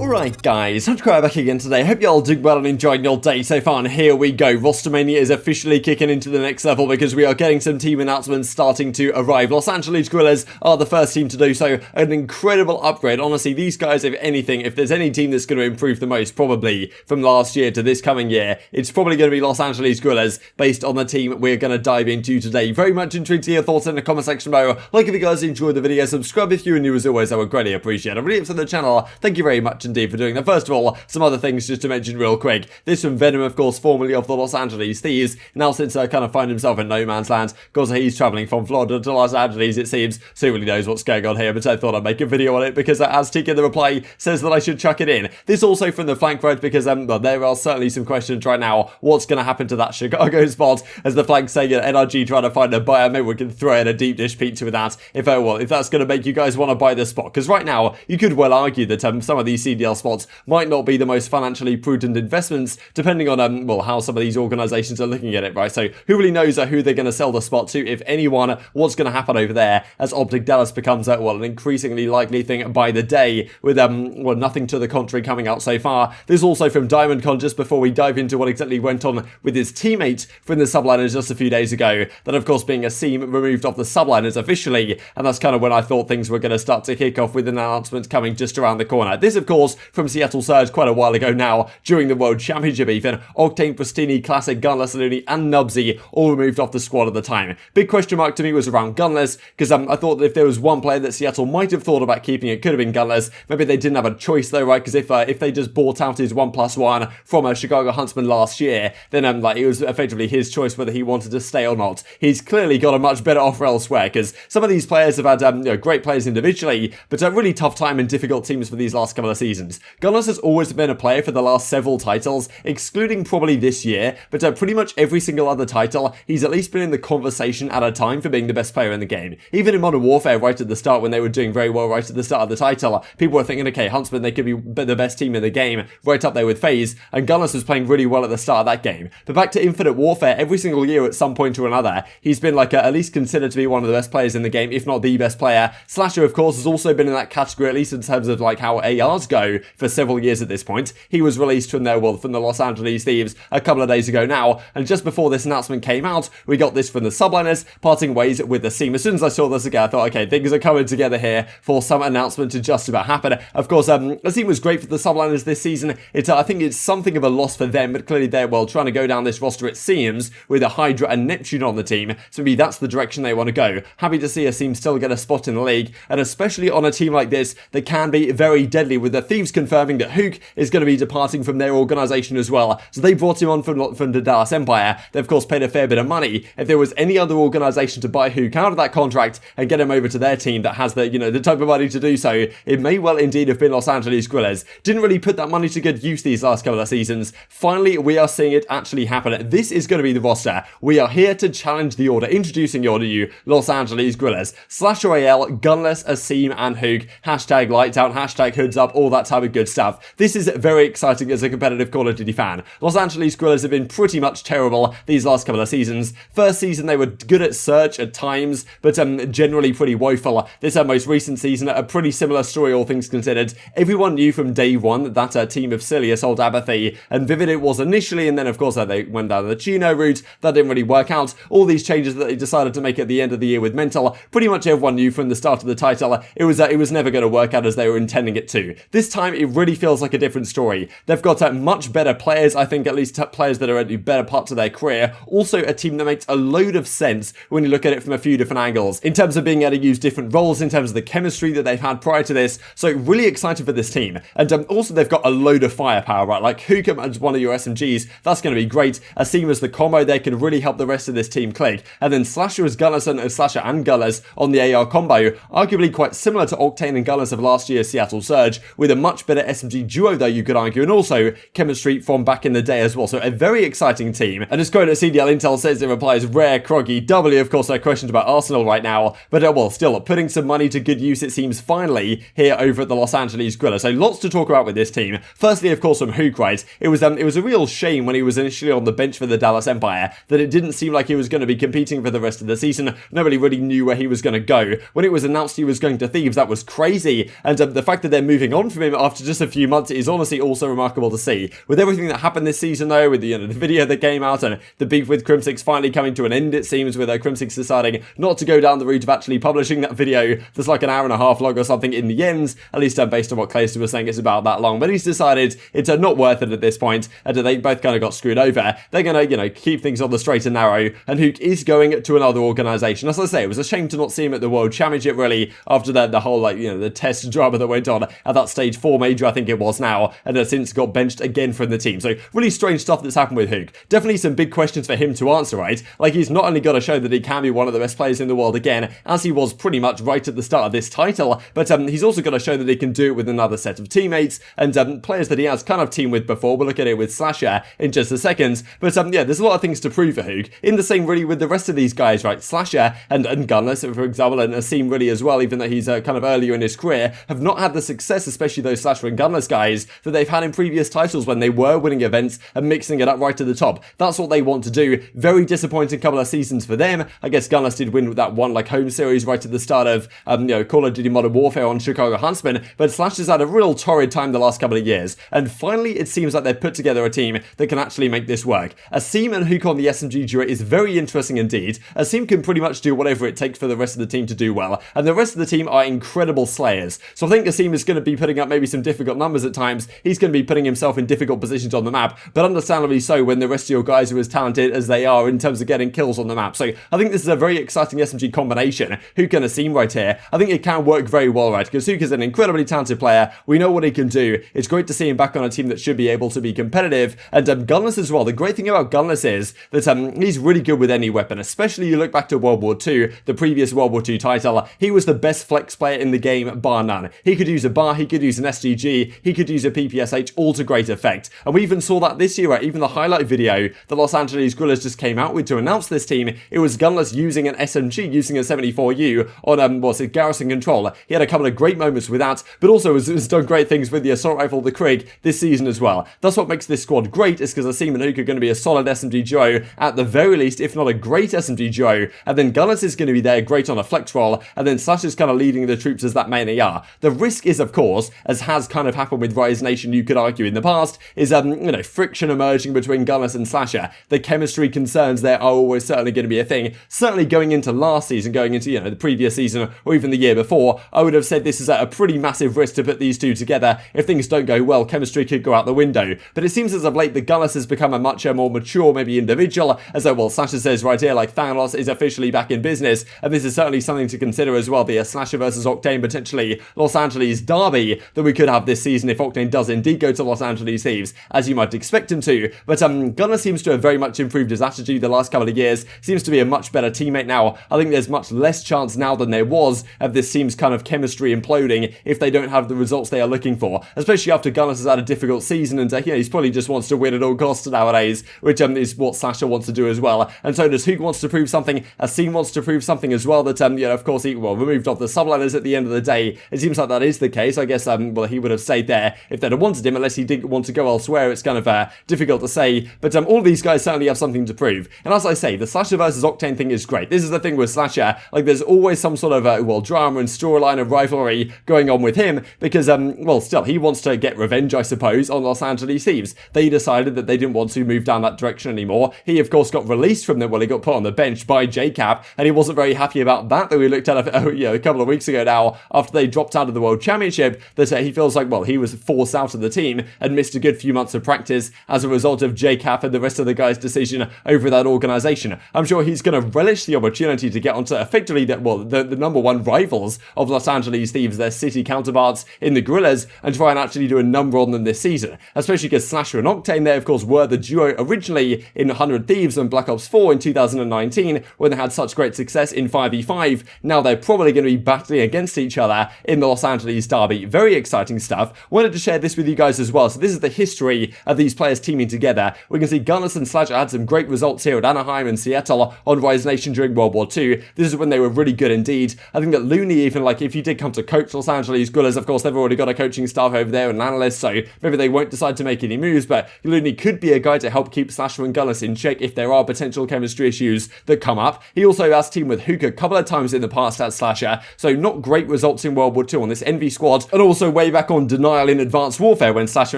Alright guys, TacticalRab back again today. Hope you all doing well and enjoying your day so far, and here we go. Rostermania is officially kicking into the next level because we are getting some team announcements starting to arrive. Los Angeles Guerrillas are the first team to do so. An incredible upgrade. Honestly, these guys, if anything, if there's any team that's going to improve the most, probably from last year to this coming year, it's probably going to be Los Angeles Guerrillas based on the team we're going to dive into today. Very much intrigued to hear your thoughts in the comment section below. Like if you guys enjoyed the video, subscribe if you're new as always, I would greatly appreciate it. Really up to the channel, thank you very much indeed for doing that. First of all, some other things just to mention real quick. This from Venom, of course, formerly of the Los Angeles Thieves, now since kind of find himself in no man's land, because he's travelling from Florida to Los Angeles, it seems, so he really knows what's going on here, but I thought I'd make a video on it because AzTic in the reply says that I should chuck it in. This also from the flank right because well, there are certainly some questions right now. What's going to happen to that Chicago spot as the flank saying NRG trying to find a buyer? Maybe we can throw in a deep dish pizza with that if that's going to make you guys want to buy this spot, because right now you could well argue that some of these CDL spots might not be the most financially prudent investments, depending on well, how some of these organizations are looking at it, right? So who really knows who they're going to sell the spot to, if anyone, what's going to happen over there as OpTic Dallas becomes well, an increasingly likely thing by the day, with well, nothing to the contrary coming out so far. This is also from DiamondCon, just before we dive into what exactly went on with his teammate from the subliners just a few days ago, that of course being a seam removed off the subliners officially, and that's kind of when I thought things were going to start to kick off with an announcement coming just around the corner. This of course from Seattle Surge quite a while ago now, during the World Championship even. Octane, Prestinni, Classic, Gunless, Loony and nubsy all removed off the squad at the time. Big question mark to me was around Gunless, because I thought that if there was one player that Seattle might have thought about keeping, it could have been Gunless. Maybe they didn't have a choice though, right? Because if they just bought out his 1+1 from a Chicago Huntsman last year, then like it was effectively his choice whether he wanted to stay or not. He's clearly got a much better offer elsewhere, because some of these players have had you know, great players individually, but a really tough time in difficult teams for these last couple of seasons. Gunless has always been a player for the last several titles, excluding probably this year, but pretty much every single other title, he's at least been in the conversation at a time for being the best player in the game. Even in Modern Warfare, right at the start, when they were doing very well right at the start of the title, people were thinking, okay, Huntsman, they could be the best team in the game, right up there with FaZe, and Gunless was playing really well at the start of that game. But back to Infinite Warfare, every single year at some point or another, he's been like at least considered to be one of the best players in the game, if not the best player. Slasher, of course, has also been in that category, at least in terms of like how ARs go, for several years at this point. He was released from from the Los Angeles Thieves a couple of days ago now, and just before this announcement came out, we got this from the subliners, parting ways with the Seam. As soon as I saw this again, I thought, okay, things are coming together here for some announcement to just about happen. Of course, the Seam was great for the subliners this season. I think it's something of a loss for them, but clearly they're, well, trying to go down this roster, it seems, with a Hydra and Neptune on the team, so maybe that's the direction they want to go. Happy to see a Seam still get a spot in the league, and especially on a team like this that can be very deadly, with the Thieves confirming that Huke is going to be departing from their organization as well. So they brought him on from the Dallas Empire. They of course paid a fair bit of money. If there was any other organization to buy Huke out of that contract and get him over to their team that has the, you know, the type of money to do so, it may well indeed have been Los Angeles Guerrillas. Didn't really put that money to good use these last couple of seasons. Finally, we are seeing it actually happen. This is going to be the roster. We are here to challenge the order. Introducing your new Los Angeles Guerrillas. Slasher AL, Gunless, aSeam and Huke. Hashtag lights out, hashtag hoods up, all that type of good stuff. This is very exciting as a competitive Call of Duty fan. Los Angeles Guerrillas have been pretty much terrible these last couple of seasons. First season they were good at search at times, but generally pretty woeful. This most recent season, a pretty similar story all things considered. Everyone knew from day one that team of silly assault abathy and Vivid it was initially, and then of course they went down the Chino route. That didn't really work out. All these changes that they decided to make at the end of the year with Mental, pretty much everyone knew from the start of the title it was never going to work out as they were intending it to. This time it really feels like a different story. They've got much better players, I think, at least players that are at better parts of their career. Also a team that makes a load of sense when you look at it from a few different angles, in terms of being able to use different roles, in terms of the chemistry that they've had prior to this. So really excited for this team. And also they've got a load of firepower, right? Like Huke as one of your SMGs, that's going to be great. aSeam as the combo there can really help the rest of this team click. And then Slasher as Gunless and Slasher and Gunless on the AR combo, arguably quite similar to Octane and Gunless of last year's Seattle Surge, with a much better SMG duo though, you could argue, and also chemistry from back in the day as well. So a very exciting team. And as quote at CDL Intel says, it replies, rare, croggy, doubly, of course, they're questioned about Arsenal right now, but well, still putting some money to good use, it seems, finally here over at the Los Angeles Guerrillas. So lots to talk about with this team. Firstly, of course, from Huke, right? It was a real shame when he was initially on the bench for the Dallas Empire that it didn't seem like he was going to be competing for the rest of the season. Nobody really knew where he was going to go. When it was announced he was going to Thieves, that was crazy. And the fact that they're moving on from him him after just a few months is honestly also remarkable to see. With everything that happened this season though, with the video that came out and the beef with Crimsix finally coming to an end, it seems, with Crimsix deciding not to go down the route of actually publishing that video that's like an hour and a half long or something in the end, at least based on what Clayster was saying, it's about that long. But he's decided it's not worth it at this point, and they both kind of got screwed over. They're going to, you know, keep things on the straight and narrow, and Huke is going to another organisation. As I say, it was a shame to not see him at the World Championship, really, after the whole, like, you know, the test drama that went on at that stage 4 major, I think it was now, and has since got benched again from the team. So really strange stuff that's happened with Huke. Definitely some big questions for him to answer, right? Like, he's not only got to show that he can be one of the best players in the world again, as he was pretty much right at the start of this title, but he's also got to show that he can do it with another set of teammates and players that he has kind of teamed with before. We'll look at it with Slasher in just a second, but yeah, there's a lot of things to prove for Huke. In the same really with the rest of these guys, right? Slasher and Gunless, for example, and Asim really as well, even though he's kind of earlier in his career, have not had the success, especially those Slasher and Gunless guys, that they've had in previous titles when they were winning events and mixing it up right to the top. That's what they want to do. Very disappointing couple of seasons for them. I guess Gunless did win with that one like home series right at the start of you know, Call of Duty Modern Warfare on Chicago Huntsman, but Slasher's had a real torrid time the last couple of years, and finally it seems like they've put together a team that can actually make this work. Asim and Huke on the SMG duo is very interesting indeed. Asim can pretty much do whatever it takes for the rest of the team to do well, and the rest of the team are incredible slayers. So I think Asim is going to be putting up maybe some difficult numbers at times. He's going to be putting himself in difficult positions on the map, but understandably so when the rest of your guys are as talented as they are in terms of getting kills on the map. So I think this is a very exciting SMG combination. Huke and Asim right here. I think it can work very well, right? Because Huke is an incredibly talented player. We know what he can do. It's great to see him back on a team that should be able to be competitive. And Gunless as well. The great thing about Gunless is that he's really good with any weapon, especially you look back to World War II, the previous World War II title. He was the best flex player in the game, bar none. He could use a bar, he could use an SDG, he could use a PPSH, all to great effect. And we even saw that this year, right? Even the highlight video that Los Angeles Guerrillas just came out with to announce this team, it was Gunless using an SMG, using a 74U on, what's it, Garrison Control. He had a couple of great moments with that, but also has done great things with the assault rifle, the Krig, this season as well. That's what makes this squad great, is because Asim and Huke are going to be a solid SMG duo at the very least, if not a great SMG duo, and then Gunless is going to be there great on a flex roll, and then Slash is kind of leading the troops as that mainly are. The risk is, of course, as has kind of happened with Rise Nation, you could argue in the past, is you know, friction emerging between Gunless and Slasher. The chemistry concerns there are always certainly going to be a thing. Certainly going into last season, going into, you know, the previous season, or even the year before, I would have said this is a pretty massive risk to put these two together. If things don't go well, chemistry could go out the window. But it seems as of late that Gunless has become a much more mature, maybe individual, as well, Slasher says right here, like Thanos is officially back in business, and this is certainly something to consider as well, the Slasher versus Octane, potentially Los Angeles derby that we could have this season if Octane does indeed go to Los Angeles Thieves, as you might expect him to. But Gunless seems to have very much improved his attitude the last couple of years, seems to be a much better teammate now. I think there's much less chance now than there was of this team's kind of chemistry imploding if they don't have the results they are looking for, especially after Gunless has had a difficult season, and you know, he's probably just wants to win at all costs nowadays, which is what Slasher wants to do as well. And so does Huke wants to prove something, Asim wants to prove something as well, that you know, of course he removed off the subliners at the end of the day. It seems like that is the case. I guess well, he would have stayed there if they'd have wanted him, unless he didn't want to go elsewhere. It's kind of difficult to say, but all these guys certainly have something to prove. And as I say, the Slasher versus Octane thing is great. This is the thing with Slasher, like there's always some sort of well, drama and storyline of rivalry going on with him, because well, still he wants to get revenge, I suppose, on Los Angeles Thieves. They decided that they didn't want to move down that direction anymore. He of course got released from them, well, he got put on the bench by JCap, and he wasn't very happy about that we looked at a couple of weeks ago now, after they dropped out of the World Championship, that he feels like, well, he was forced out of the team and missed a good few months of practice as a result of JCap and the rest of the guys' decision over that organisation. I'm sure he's going to relish the opportunity to get onto effectively the number one rivals of Los Angeles Thieves, their city counterparts in the Guerrillas, and try and actually do a number on them this season, especially because Slasher and Octane, they of course were the duo originally in 100 Thieves and Black Ops 4 in 2019 when they had such great success in 5v5. Now they're probably going to be battling against each other in the Los Angeles derby. Very exciting stuff. Wanted to share this with you guys as well. So this is the history of these players teaming together. We can see Gunless and Slasher had some great results here at Anaheim and Seattle on Rise Nation during World War II. This is when they were really good indeed. I think that Loony, even like if he did come to coach Los Angeles Guerrillas, of course they've already got a coaching staff over there and an analyst, so maybe they won't decide to make any moves, but Loony could be a guy to help keep Slasher and Gunless in check if there are potential chemistry issues that come up. He also has teamed with Huke a couple of times in the past at Slasher, so not great results in World War II on this Envy squad, and also way back on Denial in Advanced Warfare when Slasher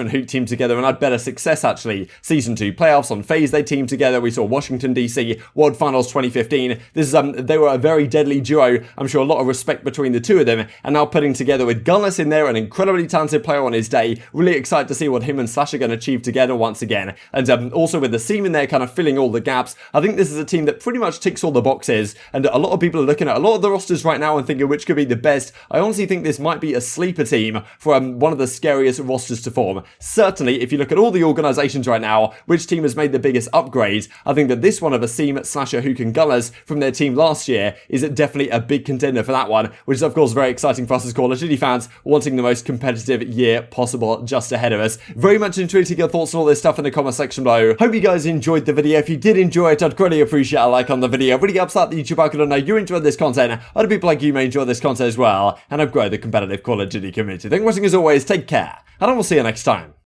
and Huke teamed together and had better success actually. Season 2 playoffs on FaZe, they teamed together. We saw Washington DC, World Finals 2015. They were a very deadly duo. I'm sure a lot of respect between the two of them, and now putting together with Gunless in there, an incredibly talented player on his day. Really excited to see what him and Slasher are going to achieve together once again. And also with the Seam in there kind of filling all the gaps, I think this is a team that pretty much ticks all the boxes, and a lot of people are looking at a lot of the rosters right now and thinking which could be the best. I honestly think this might be a sleeper team for one of the scariest rosters to form. Certainly, if you look at all the organizations right now, which team has made the biggest upgrade, I think that this one of a Seam, Slasher, Huke and Gunless from their team last year is definitely a big contender for that one, which is of course very exciting for us as Call of Duty fans, wanting the most competitive year possible just ahead of us. Very much intrigued to get your thoughts on all this stuff in the comment section below. Hope you guys enjoyed the video. If you did enjoy it, I'd greatly appreciate a like on the video. Really helps out the YouTube algorithm to know you enjoyed this content. Other people like you may enjoy this content as well, and I've grown the competitive Call of Duty community. Thank you for watching as always, take care, and I will see you next time.